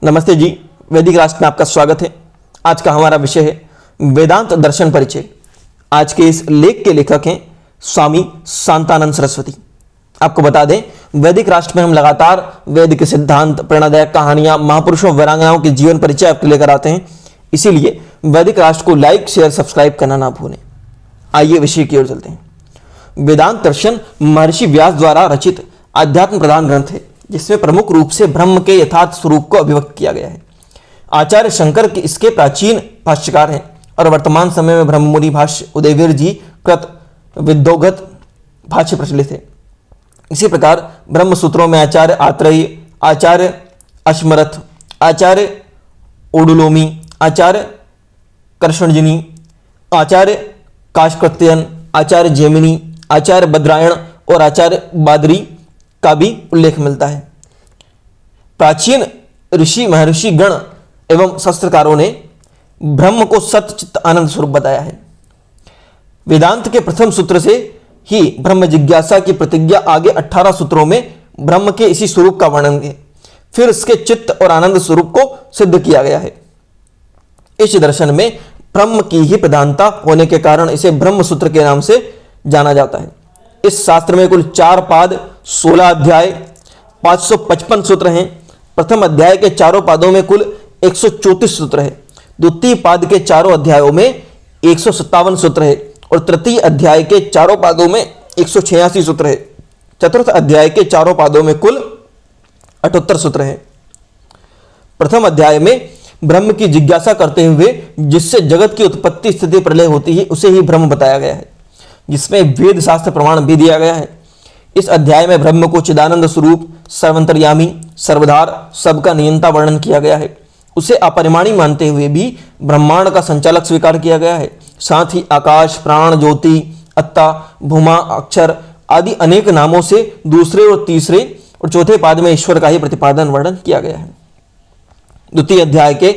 नमस्ते जी, वैदिक राष्ट्र में आपका स्वागत है। आज का हमारा विषय है वेदांत दर्शन परिचय। आज के इस लेख के लेखक हैं स्वामी शांतानंद सरस्वती। आपको बता दें, वैदिक राष्ट्र में हम लगातार वैदिक सिद्धांत, प्रेरणादायक कहानियां, महापुरुषों वीरांगनाओं के जीवन परिचय आपको लेकर आते हैं। इसीलिए वैदिक राष्ट्र को लाइक, शेयर, सब्सक्राइब करना ना भूलें। आइए विषय की ओर चलते हैं। वेदांत दर्शन महर्षि व्यास द्वारा रचित आध्यात्म प्रधान ग्रंथ है, जिसमें प्रमुख रूप से ब्रह्म के यथार्थ स्वरूप को अभिव्यक्त किया गया है। आचार्य शंकर के इसके प्राचीन भाष्यकार हैं और वर्तमान समय में ब्रह्ममुनि भाष्य, उदयवीर जी कृत विद्योगत भाष्य प्रचलित है। इसी प्रकार ब्रह्म सूत्रों में आचार्य आत्रेय, आचार्य अश्मरथ, आचार्य ओडुलोमी, आचार्य कर्षणजनी, आचार्य काशकृत्यन, आचार्य जैमिनी, आचार्य बद्रायण और आचार्य बादरी का भी उल्लेख मिलता है। प्राचीन ऋषि, महर्षि गण एवं शास्त्रकारों ने ब्रह्म को सत्य, चित्त, आनंद स्वरूप बताया है। वेदांत के प्रथम सूत्र से ही ब्रह्म जिज्ञासा की प्रतिज्ञा आगे 18 सूत्रों में ब्रह्म के इसी स्वरूप का वर्णन है। फिर इसके चित्त और आनंद स्वरूप को सिद्ध किया गया है। इस दर्शन में ब्रह्म की ही प्रधानता होने के कारण इसे ब्रह्म सूत्र के नाम से जाना जाता है। इस शास्त्र में कुल 4 पाद, 16 अध्याय, 555 सूत्र हैं। प्रथम अध्याय के चारों पादों में कुल 134 सूत्र है। द्वितीय पाद के चारों अध्यायों में 157 सूत्र है और तृतीय अध्याय के चारों पादों में 186 सूत्र है। चतुर्थ अध्याय के चारों पादों में कुल 78 सूत्र है। प्रथम अध्याय में ब्रह्म की जिज्ञासा करते हुए जिससे जगत की उत्पत्ति, स्थिति, प्रलय होती है, उसे ही ब्रह्म बताया गया है, जिसमें वेद शास्त्र प्रमाण भी दिया गया है। इस अध्याय में ब्रह्म को चिदानंद स्वरूप, सर्वंतर्यामी, सर्वधार, सबका नियंता वर्णन किया गया है। उसे अपरिमाणी मानते हुए भी ब्रह्मांड का संचालक स्वीकार किया गया है। साथ ही आकाश, प्राण, ज्योति, अत्ता, भूमा, अक्षर आदि अनेक नामों से दूसरे और तीसरे और चौथे पाद में ईश्वर का ही प्रतिपादन वर्णन किया गया है। द्वितीय अध्याय के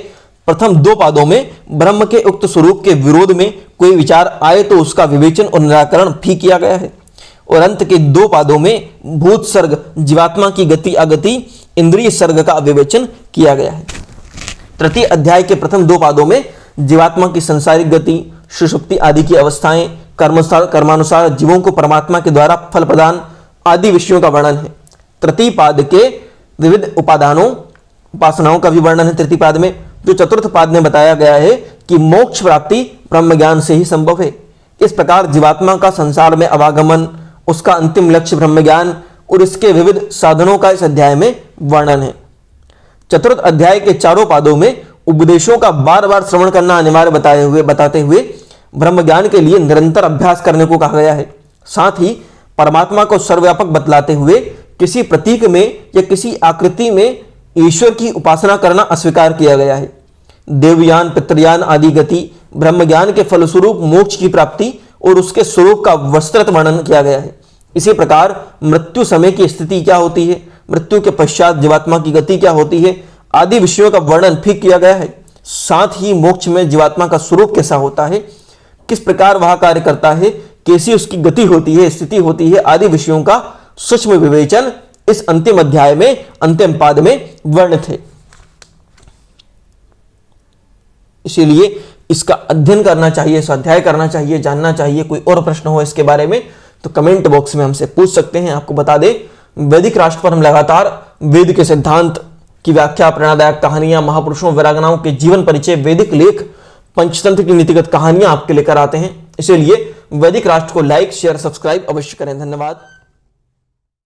प्रथम 2 पादों में ब्रह्म के उक्त स्वरूप के विरोध में कोई विचार आए तो उसका विवेचन और निराकरण भी किया गया है। और अंत के 2 पादों में भूत सर्ग, जीवात्मा की गति अगति, इंद्रिय सर्ग का विवेचन किया गया है। तृतीय अध्याय के प्रथम 2 पादों में जीवात्मा की संसारिक गति, सुषुप्ति आदि की अवस्थाएं, कर्मानुसार जीवों को परमात्मा के द्वारा फल प्रदान आदि विषयों का वर्णन है। तृतीय पाद के विविध उपादानों, उपासनाओं का भी वर्णन है तृतीय पाद में। जो चतुर्थ पाद में बताया गया है कि मोक्ष प्राप्ति ब्रह्म ज्ञान से ही संभव है। इस प्रकार जीवात्मा का संसार में आवागमन, उसका अंतिम लक्ष्य ब्रह्म ज्ञान और इसके विविध साधनों का इस अध्याय में वर्णन है। चतुर्थ अध्याय के चारों पादों में उपदेशों का बार बार श्रवण करना अनिवार्य बताते हुए ब्रह्म ज्ञान के लिए निरंतर अभ्यास करने को कहा गया है। साथ ही परमात्मा को सर्वव्यापक बतलाते हुए किसी प्रतीक में या किसी आकृति में ईश्वर की उपासना करना अस्वीकार किया गया है। देवयान, पितृयान आदि गति, ब्रह्म ज्ञान के फलस्वरूप मोक्ष की प्राप्ति और उसके स्वरूप का विस्तृत वर्णन किया गया है। इसी प्रकार मृत्यु समय की स्थिति क्या होती है, मृत्यु के पश्चात जीवात्मा की गति क्या होती है आदि विषयों का वर्णन भी किया गया है। साथ ही मोक्ष में जीवात्मा का स्वरूप कैसा होता है, किस प्रकार वह कार्य करता है, कैसी उसकी गति होती है, स्थिति होती है आदि विषयों का सूक्ष्म विवेचन इस अंतिम अध्याय में, अंतिम पाद में वर्णित है। इसीलिए इसका अध्ययन करना चाहिए, स्वाध्याय करना चाहिए, जानना चाहिए। कोई और प्रश्न हो इसके बारे में तो कमेंट बॉक्स में हमसे पूछ सकते हैं। आपको बता दें, वैदिक राष्ट्र पर हम लगातार वेद के सिद्धांत की व्याख्या, प्रेरणादायक कहानियां, महापुरुषों, वीरांगनाओं के जीवन परिचय, वैदिक लेख, पंचतंत्र की नीतिगत कहानियां आपके लेकर आते हैं। इसीलिए वैदिक राष्ट्र को लाइक, शेयर, सब्सक्राइब अवश्य करें। धन्यवाद।